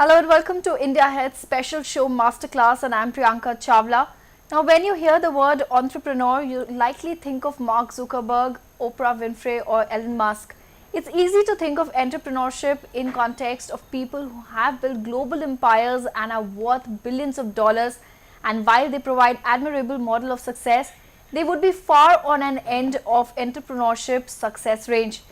Hello and welcome to India Head's special show Masterclass, and I'm Priyanka Chawla. Now, when you hear the word entrepreneur, you likely think of Mark Zuckerberg, Oprah Winfrey or Elon Musk. It's easy to think of entrepreneurship in context of people who have built global empires and are worth billions of dollars, and while they provide admirable model of success, they would be far on an end of entrepreneurship success range.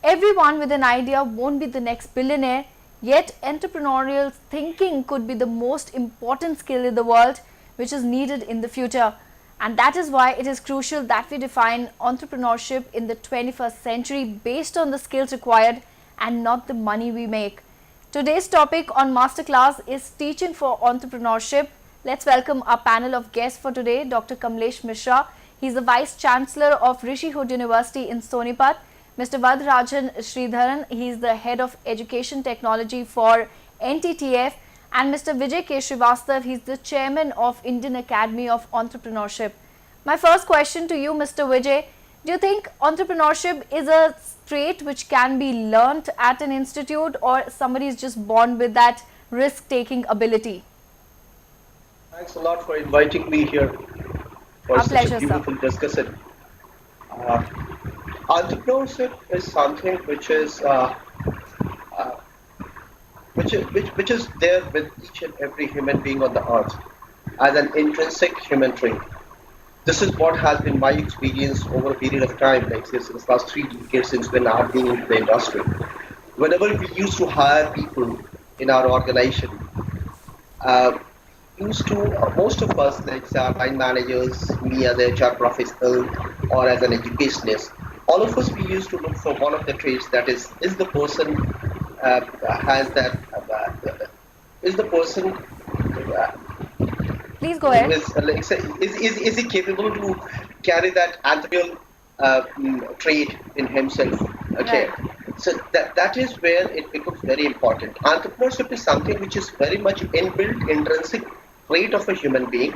Everyone with an idea won't be the next billionaire, yet entrepreneurial thinking could be the most important skill in the world which is needed in the future. And that is why it is crucial that we define entrepreneurship in the 21st century based on the skills required and not the money we make. Today's topic on Masterclass is Teaching for Entrepreneurship. Let's welcome our panel of guests for today, Dr. Kamlesh Mishra. He's the Vice Chancellor of Rishi Hood University in Sonipat. Mr. Vadrajan Sridharan, he is the Head of Education Technology for NTTF, and Mr. Vijay K. Srivastav, he is the Chairman of Indian Academy of Entrepreneurship. My first question to you, Mr. Vijay, do you think entrepreneurship is a trait which can be learnt at an institute, or somebody is just born with that risk-taking ability? Thanks a lot for inviting me here for Our such pleasure, a beautiful sir. discussion. Entrepreneurship is something which is there with each and every human being on the earth as an intrinsic human trait. This is what has been my experience over a period of time, like since the last 3 decades since when I've been in the industry. Whenever we used to hire people in our organization, uh, most of us, like say our line managers, me as a HR professional or as an educationist, all of us we used to look for one of the traits, that is the person has that is the person Please go ahead. like say, is he capable to carry that entrepreneurial trait in himself? Okay, Right. so that is where it becomes very important. Entrepreneurship is something which is very much inbuilt, intrinsic trait of a human being,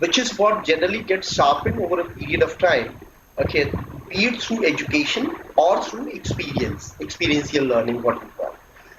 which is what generally gets sharpened over a period of time. Okay, be it through education or through experiential learning, what we call.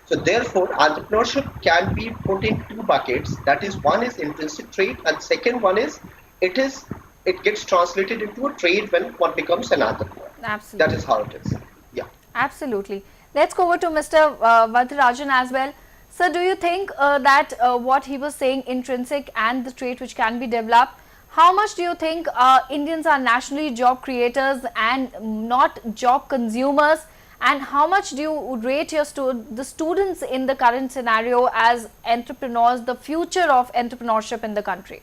So therefore, entrepreneurship can be put in two buckets. That is, one is intrinsic trait, and second one is it is it gets translated into a trait when one becomes an entrepreneur. That is Absolutely. how it is. Yeah. Absolutely. Let's go over to Mr. Vadrajan as well. So, do you think that what he was saying, intrinsic and the trait which can be developed, how much do you think Indians are nationally job creators and not job consumers? And how much do you rate the students in the current scenario as entrepreneurs, the future of entrepreneurship in the country?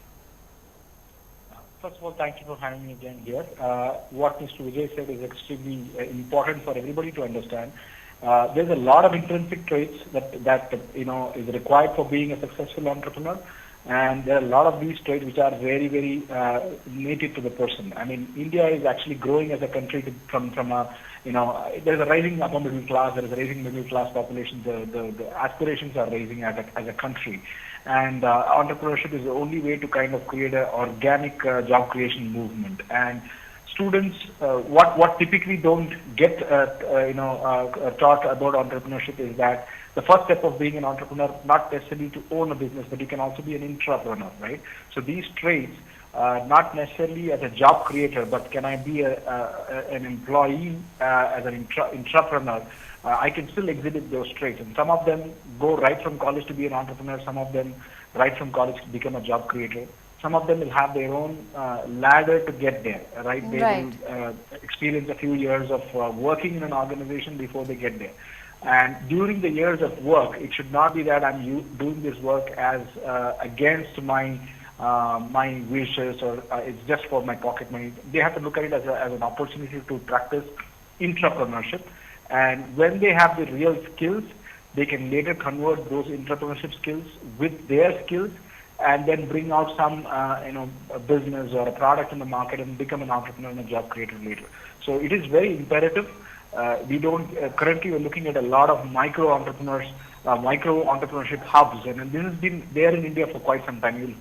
First of all, thank you for having me again here. What Mr. Vijay said is extremely important for everybody to understand. There's a lot of intrinsic traits that is required for being a successful entrepreneur, and there are a lot of these traits which are very native to the person. I mean, India is actually growing as a country from a there's a rising upper middle class, there is a rising middle class population. The aspirations are rising as a country. And entrepreneurship is the only way to kind of create an organic job creation movement. And students, what typically don't get taught about entrepreneurship is that the first step of being an entrepreneur, not necessarily to own a business, but you can also be an intrapreneur, right? So these traits, not necessarily as a job creator, but can I be an employee as an intrapreneur? I can still exhibit those traits, and some of them go right from college to be an entrepreneur. Some of them right from college to become a job creator. Some of them will have their own ladder to get there, right? They Right. will experience a few years of working in an organization before they get there. And during the years of work, it should not be that I'm doing this work as against my wishes, or it's just for my pocket money. They have to look at it as an opportunity to practice entrepreneurship. And when they have the real skills, they can later convert those entrepreneurship skills with their skills, and then bring out some a business or a product in the market and become an entrepreneur and a job creator later. So it is very imperative. We don't currently we're looking at a lot of micro entrepreneurship hubs, and this has been there in India for quite some time.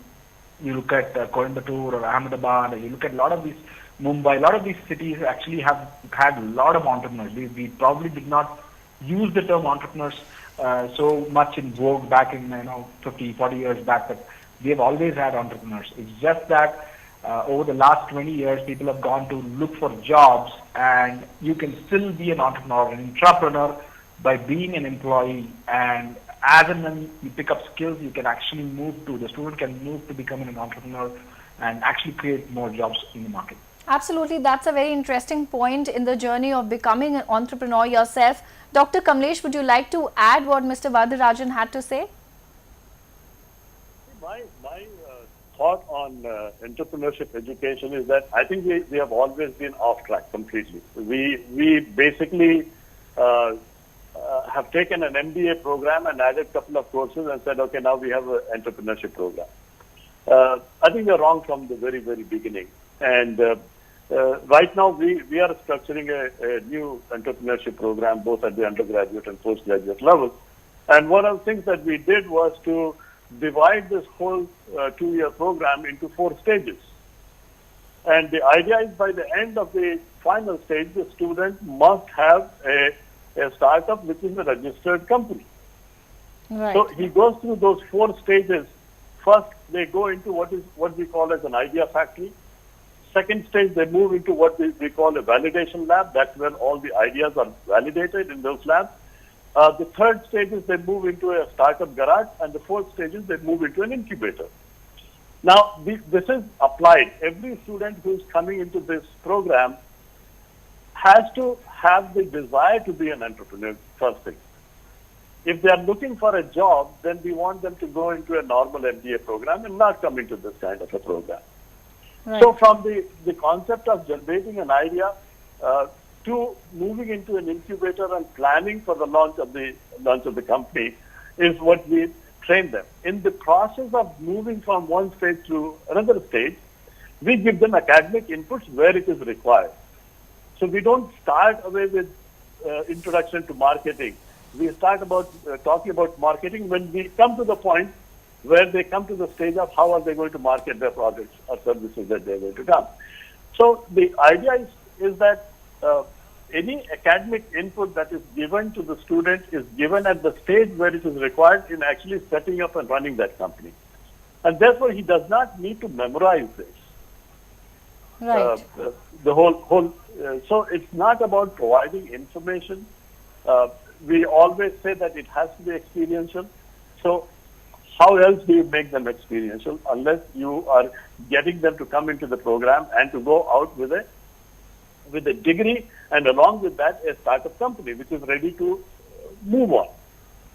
You look at Coimbatore or Ahmedabad, or you look at a lot of these Mumbai, a lot of these cities actually have had a lot of entrepreneurs. We probably did not use the term entrepreneurs so much in vogue back in 50, 40 years back, that we have always had entrepreneurs. It's just that over the last 20 years, people have gone to look for jobs, and you can still be an entrepreneur, an intrapreneur, by being an employee. And as and when you pick up skills, you can actually the student can move to becoming an entrepreneur and actually create more jobs in the market. Absolutely, that's a very interesting point in the journey of becoming an entrepreneur yourself. Dr. Kamlesh, would you like to add what Mr. Vardarajan had to say? My thought on entrepreneurship education is that I think we have always been off track completely. We basically have taken an MBA program and added a couple of courses and said, okay, now we have an entrepreneurship program. I think we're wrong from the very, very beginning. And right now we are structuring a new entrepreneurship program, both at the undergraduate and postgraduate level. And one of the things that we did was to divide this whole 2-year program into 4 stages. And the idea is by the end of the final stage, the student must have a startup which is a registered company. Right. So he goes through those 4 stages. First, they go into what we call as an idea factory. Second stage, they move into what we call a validation lab. That's when all the ideas are validated in those labs. The third stage is they move into a startup garage, and the fourth stage is they move into an incubator. Now, this is applied. Every student who's coming into this program has to have the desire to be an entrepreneur, first thing. If they are looking for a job, then we want them to go into a normal MBA program and not come into this kind of a program. Right. So from the concept of generating an idea to moving into an incubator and planning for the launch of the company is what we train them. In the process of moving from one stage to another stage, we give them academic inputs where it is required. So we don't start away with introduction to marketing. We start talking about marketing when we come to the point where they come to the stage of how are they going to market their products or services that they're going to come. So the idea is that any academic input that is given to the student is given at the stage where it is required in actually setting up and running that company. And therefore, he does not need to memorize this. Right. The whole so it's not about providing information. We always say that it has to be experiential. So how else do you make them experiential unless you are getting them to come into the program and to go out with a degree, and along with that a startup company which is ready to move on.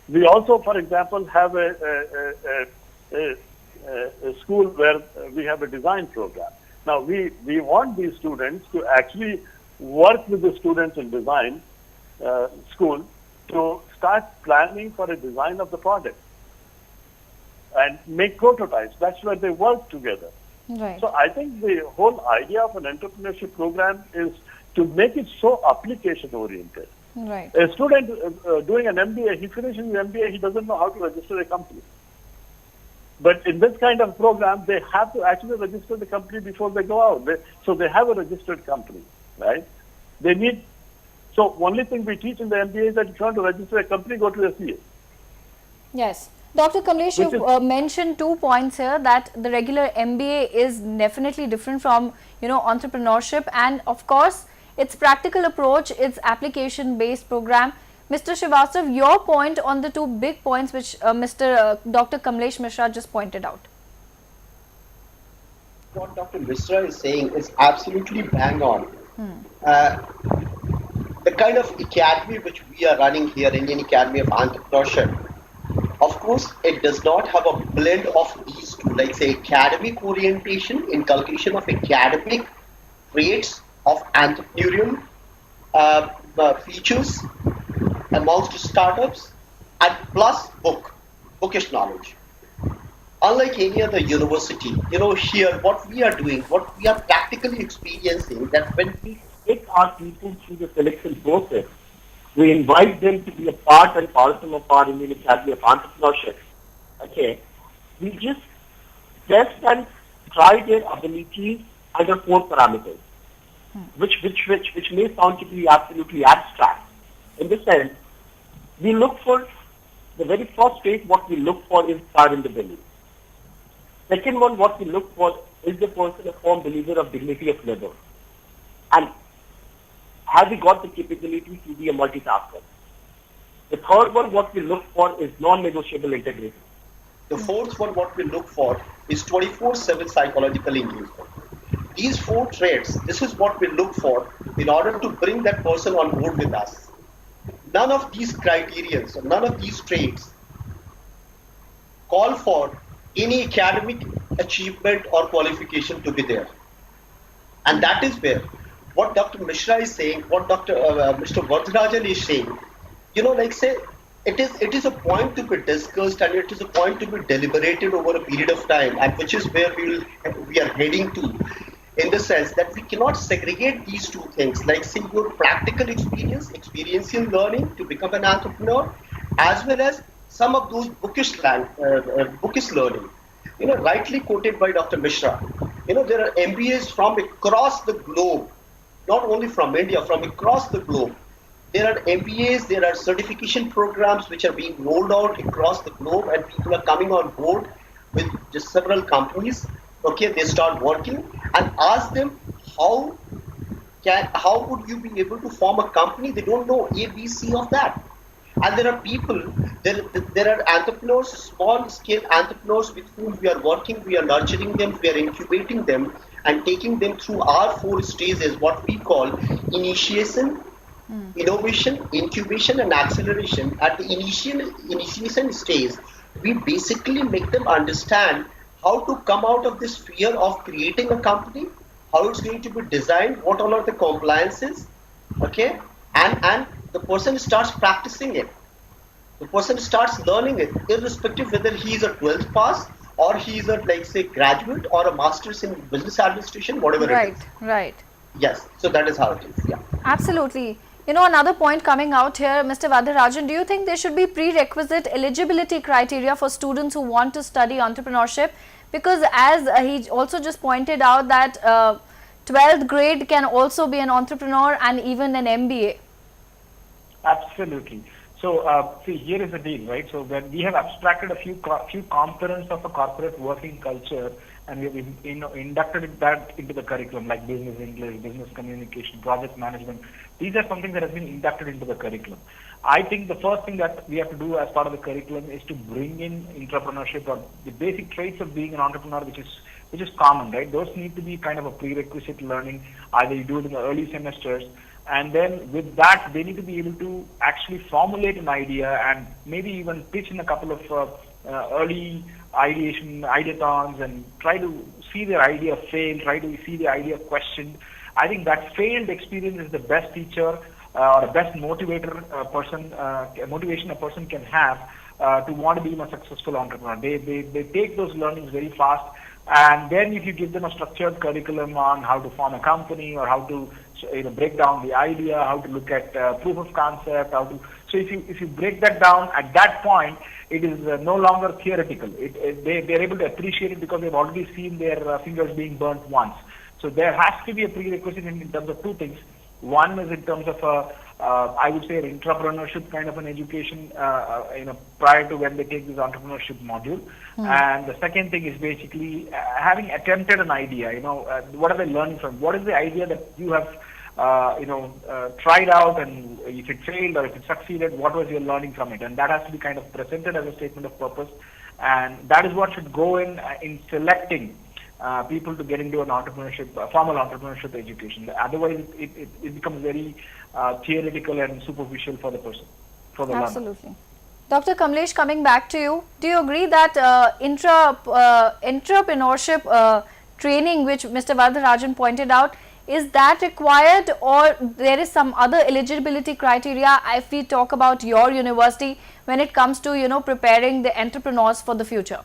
We also, for example, have a school where we have a design program. Now we want these students to actually work with the students in design school to start planning for a design of the product and make prototypes. That's where they work together. Right. So I think the whole idea of an entrepreneurship program is to make it so application oriented. Right. A student doing an MBA, he finishes his MBA, he doesn't know how to register a company. But in this kind of program, they have to actually register the company before they go out. So they have a registered company, right? So only thing we teach in the MBA is that if you want to register a company, go to a CA. Yes. Dr. Kamlesh, you've mentioned 2 points here, that the regular MBA is definitely different from, entrepreneurship, and of course, its practical approach, its application-based program. Mr. Srivastav, your point on the 2 big points which Dr. Kamlesh Mishra just pointed out. What Dr. Mishra is saying is absolutely bang on. The kind of academy which we are running here, Indian Academy of Entrepreneurship, of course, it does not have a blend of these two, like say academic orientation, inculcation of academic traits of entrepreneurial features amongst startups, and plus bookish knowledge. Unlike any other university, here what we are doing, what we are practically experiencing, that when we take our people through the selection process, we invite them to be a part and parcel of our Indian Academy of Entrepreneurship. Okay, we just test and try their abilities under 4 parameters, which may sound to be absolutely abstract. In the sense, we look for the very first trait what we look for is pride in the belief. Second one, what we look for is the person a firm believer of dignity of labor. And has he got the capability to be a multitasker? The third one, what we look for is non-negotiable integrity. The fourth one, what we look for is 24/7 psychological engagement. These four traits, this is what we look for in order to bring that person on board with us. None of these criteria, or none of these traits call for any academic achievement or qualification to be there. And that is where what Dr. Mishra is saying, what Mr. Vardharajan is saying, like say, it is a point to be discussed and it is a point to be deliberated over a period of time, and which is where we are heading to, in the sense that we cannot segregate these two things, like say your practical experiential learning to become an entrepreneur, as well as some of those bookish learning. Rightly quoted by Dr. Mishra, there are MBAs from across the globe, not only from India, from across the globe. There are MBAs, there are certification programs which are being rolled out across the globe, and people are coming on board with just several companies. Okay, they start working and ask them how would you be able to form a company? They don't know A, B, C of that. And there are people, there are entrepreneurs, small scale entrepreneurs with whom we are working, we are nurturing them, we are incubating them and taking them through our 4 stages, what we call initiation, innovation, incubation and acceleration. At the initiation stage, we basically make them understand how to come out of this fear of creating a company, how it's going to be designed, what all are the compliances, okay, and the person starts practicing it. The person starts learning it, irrespective whether he is a 12th pass or he is a, like say, graduate or a master's in business administration, whatever it is. Right. Yes, so that is how it is. Yeah. Absolutely. Another point coming out here, Mr. Vardharajan, do you think there should be prerequisite eligibility criteria for students who want to study entrepreneurship? Because as he also just pointed out that 12th grade can also be an entrepreneur and even an MBA. Absolutely. So, see, here is the deal, right? So, when we have abstracted a few components of a corporate working culture, and we have inducted that into the curriculum, like business English, business communication, project management. These are something that has been inducted into the curriculum. I think the first thing that we have to do as part of the curriculum is to bring in entrepreneurship, or the basic traits of being an entrepreneur, which is common, right? Those need to be kind of a prerequisite learning. Either you do it in the early semesters, and then with that, they need to be able to actually formulate an idea and maybe even pitch in a couple of early ideathons and try to see their idea fail, try to see the idea questioned. I think that failed experience is the best teacher or the best motivation a person can have to want to become a successful entrepreneur. They take those learnings very fast, and then if you give them a structured curriculum on how to form a company or how to break down the idea, how to look at proof of concept, so if you break that down at that point, it is no longer theoretical. They're able to appreciate it because they've already seen their fingers being burnt once. So there has to be a prerequisite in terms of two things. One is in terms of I would say an entrepreneurship kind of an education, prior to when they take this entrepreneurship module. And the second thing is basically having attempted an idea. What are they learning from? What is the idea that you have, tried out, and if it failed or if it succeeded, what was your learning from it? And that has to be kind of presented as a statement of purpose. And that is what should go in selecting people to get into an formal entrepreneurship education. Otherwise, it becomes very theoretical and superficial for the person, for the learner. Absolutely. Dr. Kamlesh, coming back to you, do you agree that entrepreneurship training, which Mr. Vardharajan pointed out, is that required, or there is some other eligibility criteria if we talk about your university when it comes to preparing the entrepreneurs for the future?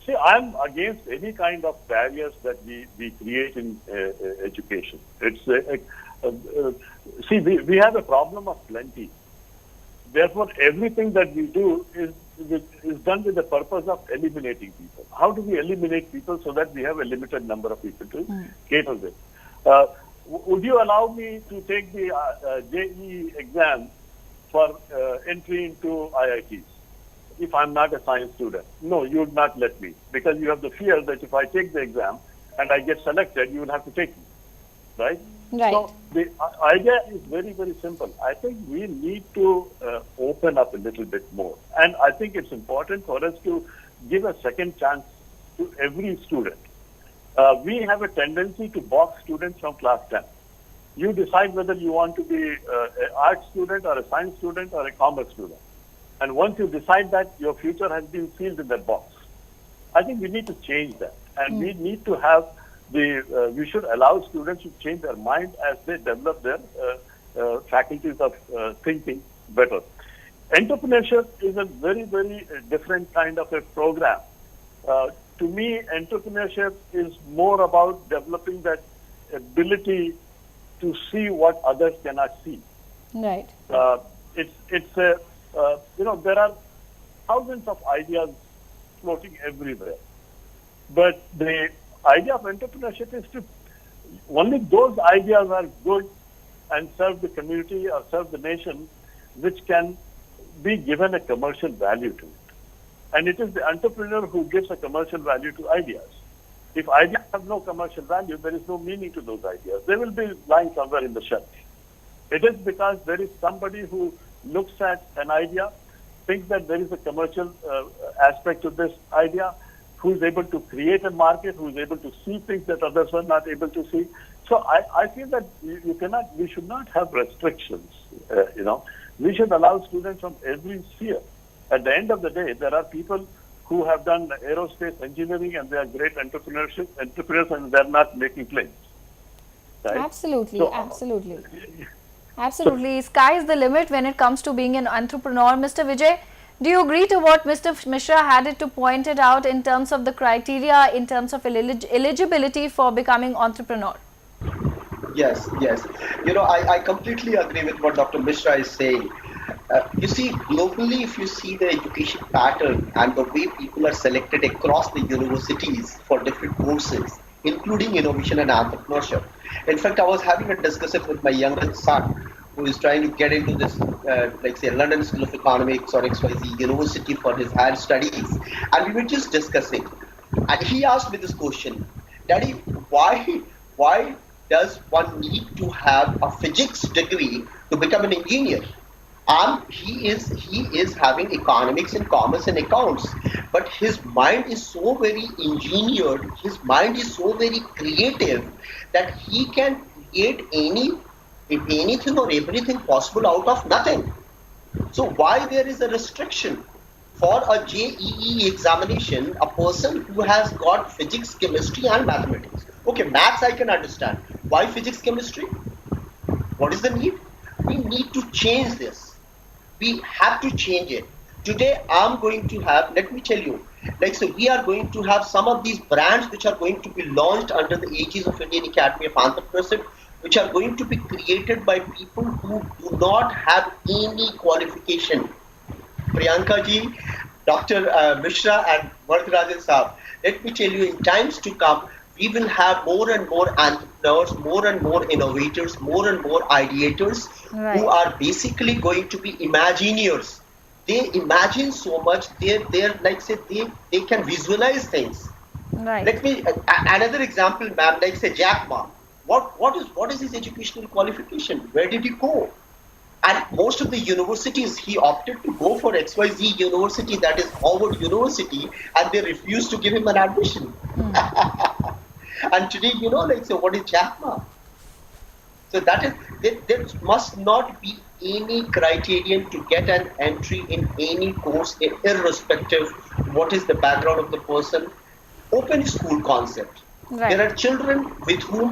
See, I'm against any kind of barriers that we create in education. See, we have a problem of plenty. Therefore, everything that we do is done with the purpose of eliminating people. How do we eliminate people so that we have a limited number of people to cater with? Would you allow me to take the JEE exam for entry into IITs if I'm not a science student? No, you would not let me, because you have the fear that if I take the exam and I get selected, you will have to take me, right? Right. So the idea is very, very simple. I think we need to open up a little bit more. And I think it's important for us to give a second chance to every student. We have a tendency to box students from class 10. You decide whether you want to be an art student or a science student or a commerce student. And once you decide that, your future has been sealed in that box. I think we need to change that. And we need to have we should allow students to change their mind as they develop their faculties of thinking better. Entrepreneurship is a very, very different kind of a program. To me, entrepreneurship is more about developing that ability to see what others cannot see. Right. It's a, there are thousands of ideas floating everywhere. But the idea of entrepreneurship is to, only those ideas are good and serve the community or serve the nation, which can be given a commercial value to it. And it is the entrepreneur who gives a commercial value to ideas. If ideas have no commercial value, there is no meaning to those ideas. They will be lying somewhere in the shelf. It is because there is somebody who looks at an idea, thinks that there is a commercial aspect to this idea, who is able to create a market, who is able to see things that others were not able to see. So I feel that we should not have restrictions. We should allow students from every sphere. At the end of the day, there are people who have done aerospace engineering and they are great entrepreneurs and they're not making planes. Right? Absolutely, So, absolutely. Absolutely. Sky is the limit when it comes to being an entrepreneur. Mr. Vijay, do you agree to what Mr. Mishra had it to point it out in terms of the criteria, in terms of eligibility for becoming entrepreneur? Yes, yes. I completely agree with what Dr. Mishra is saying. You see, globally, if you see the education pattern and the way people are selected across the universities for different courses, including innovation and entrepreneurship. In fact, I was having a discussion with my youngest son, who is trying to get into this, London School of Economics or XYZ University for his higher studies. And we were just discussing. And he asked me this question, Daddy, why does one need to have a physics degree to become an engineer? He is having economics and commerce and accounts, but his mind is so very engineered, his mind is so very creative that he can create anything or everything possible out of nothing. So why there is a restriction? For a JEE examination, a person who has got physics, chemistry and mathematics. Okay, maths I can understand. Why physics, chemistry? What is the need? We need to change this. We have to change it. Today I'm going to have, let me tell you, we are going to have some of these brands which are going to be launched under the aegis of Indian Academy of Entrepreneurship, which are going to be created by people who do not have any qualification. Priyanka ji, Dr. Mishra and Varatharajan Saab, let me tell you, in times to come, we will have more and more entrepreneurs, more and more innovators, more and more ideators who are basically going to be Imagineers. They imagine so much, they can visualize things. Right. Let me, another example, ma'am, Jack Ma. What is his educational qualification? Where did he go? And most of the universities, he opted to go for XYZ University, that is Harvard University, and they refused to give him an admission. And today, what is Jack Ma? So that is, there must not be any criterion to get an entry in any course, irrespective what is the background of the person. Open school concept. Right. There are children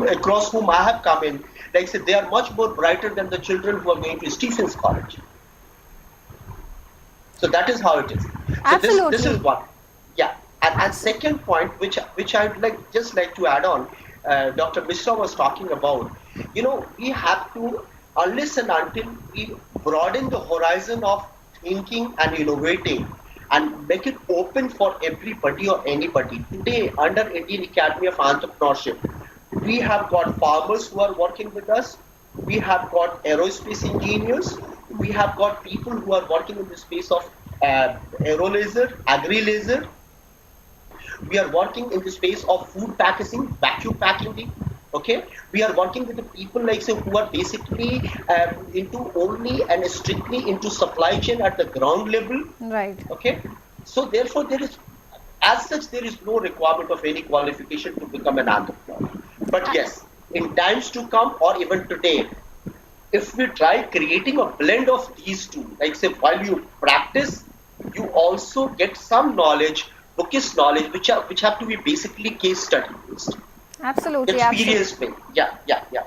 across whom I have come in, they are much more brighter than the children who are going to Stephens College. So that is how it is. So Absolutely. This is one. Yeah. And second point, which I would just like to add on, Dr. Mishra was talking about, we have to, unless and until we broaden the horizon of thinking and innovating and make it open for everybody or anybody. Today, under Indian Academy of Entrepreneurship, we have got farmers who are working with us, we have got aerospace engineers, we have got people who are working in the space of aero laser, agri laser, we are working in the space of food packaging, vacuum packaging. Okay, we are working with the people like say who are basically into only and strictly into supply chain at the ground level. Right. Okay, so therefore there is, as such, there is no requirement of any qualification to become an entrepreneur. But yes, in times to come or even today, if we try creating a blend of these two, like say while you practice, you also get some knowledge, bookish knowledge, which have to be basically case study based, Absolutely, experience absolutely. based. Yeah.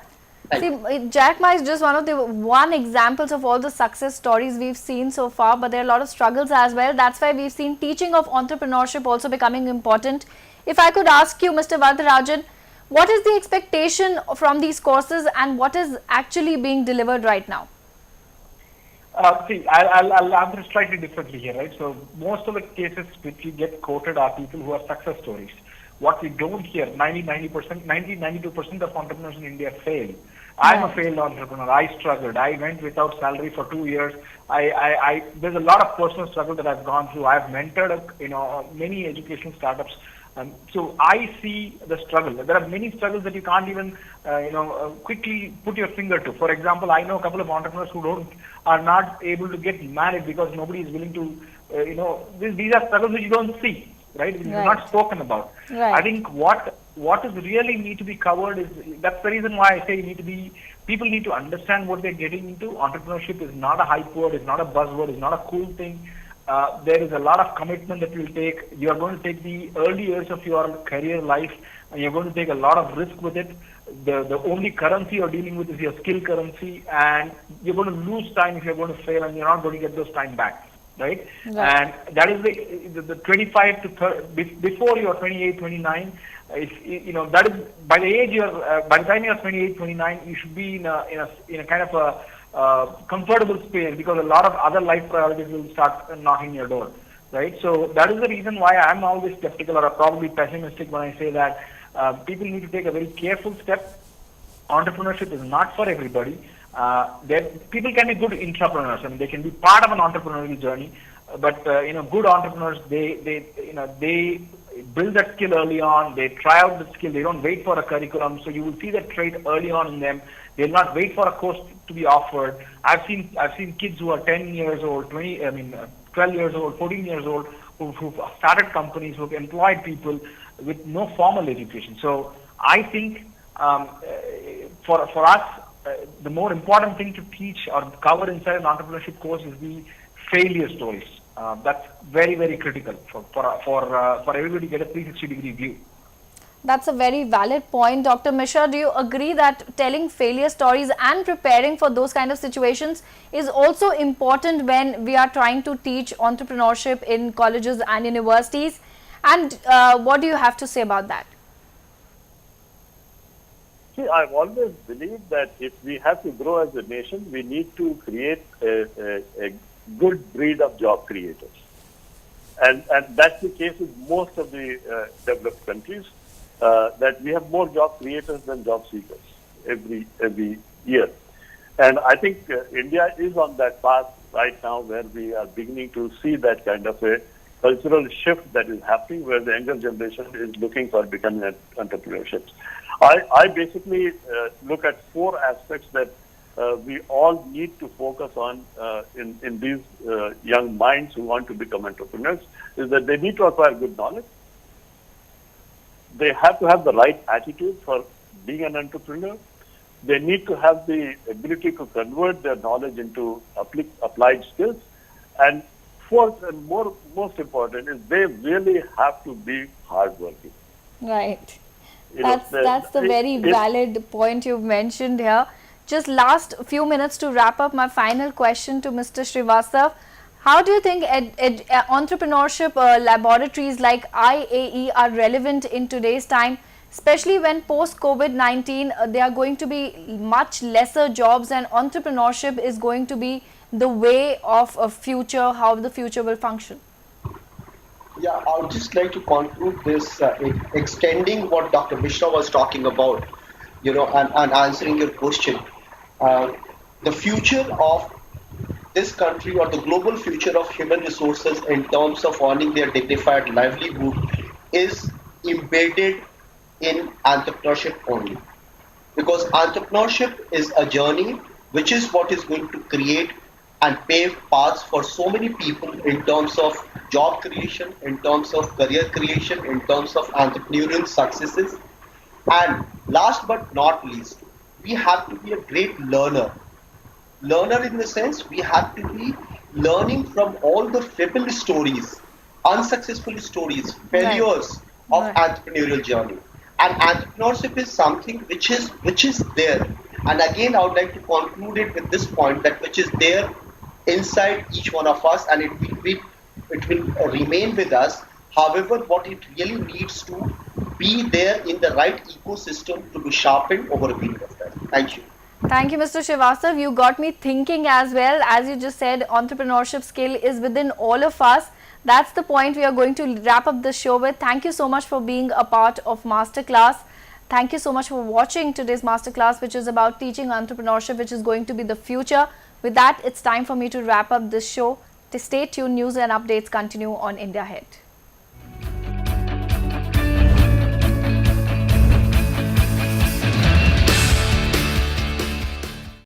Thank you. See, Jack Ma is just one of the one examples of all the success stories we've seen so far, but there are a lot of struggles as well. That's why we've seen teaching of entrepreneurship also becoming important. If I could ask you, Mr. Vardarajan, what is the expectation from these courses and what is actually being delivered right now? See, I'll answer slightly differently here, right? So most of the cases which you get quoted are people who are success stories. What we don't hear, 92% of entrepreneurs in India fail. I'm a failed entrepreneur. I struggled. I went without salary for 2 years. There's a lot of personal struggle that I've gone through. I've mentored, many educational startups. So I see the struggle. There are many struggles that you can't even, quickly put your finger to. For example, I know a couple of entrepreneurs who are not able to get married because nobody is willing to, these are struggles which you don't see, right? It's not spoken about. Right. I think what is really need to be covered is, that's the reason why I say people need to understand what they're getting into. Entrepreneurship is not a hype word, it's not a buzzword, it's not a cool thing. There is a lot of commitment that you'll take. You are going to take the early years of your career life and you're going to take a lot of risk with it. The only currency you're dealing with is your skill currency, and you're going to lose time if you're going to fail, and you're not going to get those time back. Right? And that is the 25 to 30, before you're 28, 29, that is by the time you're 28, 29, you should be in a kind of a comfortable space, because a lot of other life priorities will start knocking your door, right? So that is the reason why I'm always skeptical or probably pessimistic when I say that people need to take a very careful step. Entrepreneurship is not for everybody. People can be good entrepreneurs. I mean, they can be part of an entrepreneurial journey, but good entrepreneurs, they build that skill early on. They try out the skill. They don't wait for a curriculum. So you will see that trait early on in them. They'll not wait for a course to be offered. I've seen kids who are 10 years old, 12 years old, 14 years old, who've started companies, who've employed people with no formal education. So I think for us, the more important thing to teach or cover inside an entrepreneurship course is the failure stories. That's very, very critical for everybody to get a 360-degree view. That's a very valid point. Dr. Mishra, do you agree that telling failure stories and preparing for those kind of situations is also important when we are trying to teach entrepreneurship in colleges and universities? And what do you have to say about that? See, I've always believed that if we have to grow as a nation, we need to create a good breed of job creators. And that's the case with most of the developed countries, that we have more job creators than job seekers every year. And I think India is on that path right now, where we are beginning to see that kind of a cultural shift that is happening, where the younger generation is looking for becoming entrepreneurship. I basically look at 4 aspects that we all need to focus on in these young minds who want to become entrepreneurs. Is that they need to acquire good knowledge. They have to have the right attitude for being an entrepreneur. They need to have the ability to convert their knowledge into applied skills. And fourth and most important is they really have to be hardworking. Right. That's the very valid point you've mentioned here. Just last few minutes to wrap up, my final question to Mr. Srivastav. How do you think entrepreneurship laboratories like IAE are relevant in today's time, especially when post-COVID-19 there are going to be much lesser jobs and entrepreneurship is going to be the way of a future, how the future will function? Yeah, I would just like to conclude this, extending what Dr. Mishra was talking about, and answering your question. Uh, the future of this country or the global future of human resources in terms of earning their dignified livelihood is embedded in entrepreneurship only. Because entrepreneurship is a journey which is what is going to create and pave paths for so many people in terms of job creation, in terms of career creation, in terms of entrepreneurial successes. And last but not least, we have to be a great learner. Learner in the sense we have to be learning from all the failed stories, unsuccessful stories, Right. failures of Right. entrepreneurial journey. And entrepreneurship is something which is there. And again, I would like to conclude it with this point that which is there inside each one of us, and it will remain with us. However, what it really needs to be there in the right ecosystem to be sharpened over a period of time. Thank you. Thank you, Mr. Shivasav. You got me thinking as well. As you just said, entrepreneurship skill is within all of us. That's the point we are going to wrap up the show with. Thank you so much for being a part of Masterclass. Thank you so much for watching today's Masterclass, which is about teaching entrepreneurship, which is going to be the future. With that, it's time for me to wrap up this show. To stay tuned, news and updates continue on India Ahead.